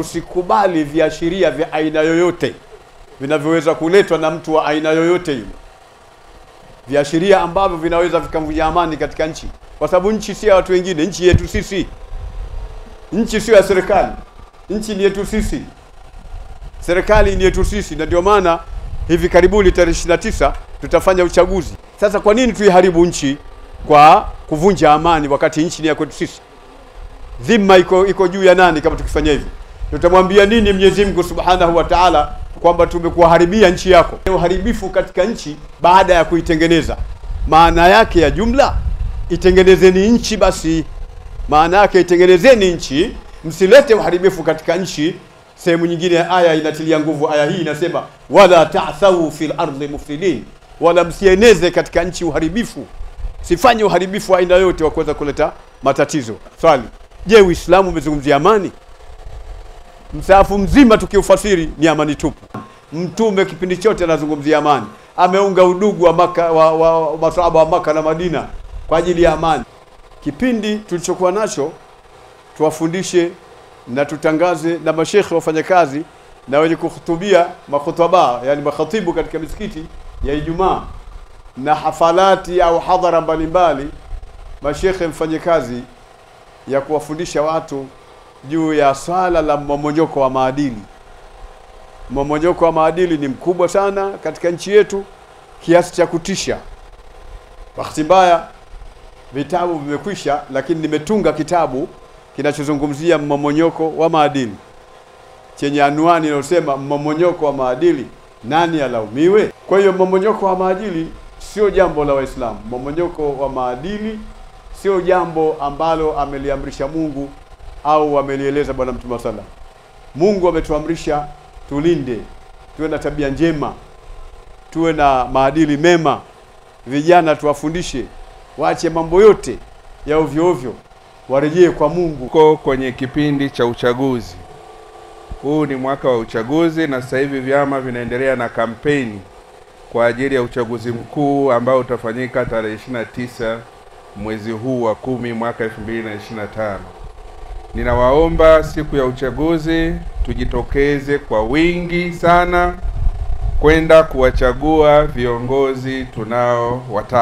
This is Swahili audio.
Tusikubali viashiria vya aina yoyote vinavyoweza kuletwa na mtu wa aina yoyote ile, viashiria ambavyo vinaweza vikavunja amani katika nchi, kwa sababu nchi si ya watu wengine, nchi yetu sisi. Nchi sio ya serikali, nchi ni yetu sisi, serikali ni yetu sisi. Na ndio maana hivi karibuni tarehe 29 tutafanya uchaguzi. Sasa kwa nini tuiharibu nchi kwa kuvunja amani wakati nchi ni ya kwetu sisi? Dhima iko juu ya nani kama tukifanya hivi? Tutamwambia nini Mwenyezi Mungu Subhanahu wa Ta'ala kwamba tumekuharibia nchi yako? Uharibifu katika nchi baada ya kuitengeneza, maana yake ya jumla, itengenezeni nchi basi. Maana yake itengenezeni nchi, msilete uharibifu katika nchi. Sehemu nyingine ya aya inatilia nguvu aya hii, inasema wala ta'thawu fil ardi mufsidin, wala msieneze katika nchi uharibifu. Sifanye uharibifu wa aina yote wa kuweza kuleta matatizo. Swali, je, Uislamu umezungumzia amani? Msaafu mzima tukiufasiri ni amani tupu. Mtume kipindi chote anazungumzia amani. Ameunga udugu wa Maka wa masahaba wa Maka na Madina kwa ajili ya amani. Kipindi tulichokuwa nacho tuwafundishe na tutangaze, na mashekhe wafanya kazi na wenye kuhutubia makhutaba, yani makhatibu katika misikiti ya Ijumaa na hafalati au hadhara mbalimbali, mashekhe mfanye kazi ya kuwafundisha watu juu ya swala la mmomonyoko wa maadili. Mmomonyoko wa maadili ni mkubwa sana katika nchi yetu kiasi cha kutisha. Bahati mbaya vitabu vimekwisha, lakini nimetunga kitabu kinachozungumzia mmomonyoko wa maadili chenye anwani inayosema mmomonyoko wa maadili, nani alaumiwe? Kwa hiyo mmomonyoko wa maadili sio jambo la Waislamu. Mmomonyoko wa maadili sio jambo ambalo ameliamrisha Mungu au amelieleza Bwana Mtume sallallahu. Mungu ametuamrisha tulinde, tuwe na tabia njema, tuwe na maadili mema. Vijana tuwafundishe waache mambo yote ya ovyo ovyo, warejee kwa Mungu. Tuko kwenye kipindi cha uchaguzi. Huu ni mwaka wa uchaguzi, na sasa hivi vyama vinaendelea na kampeni kwa ajili ya uchaguzi mkuu ambao utafanyika tarehe 29 mwezi huu wa 10 mwaka 2025. Ninawaomba siku ya uchaguzi tujitokeze kwa wingi sana kwenda kuwachagua viongozi tunao wataka.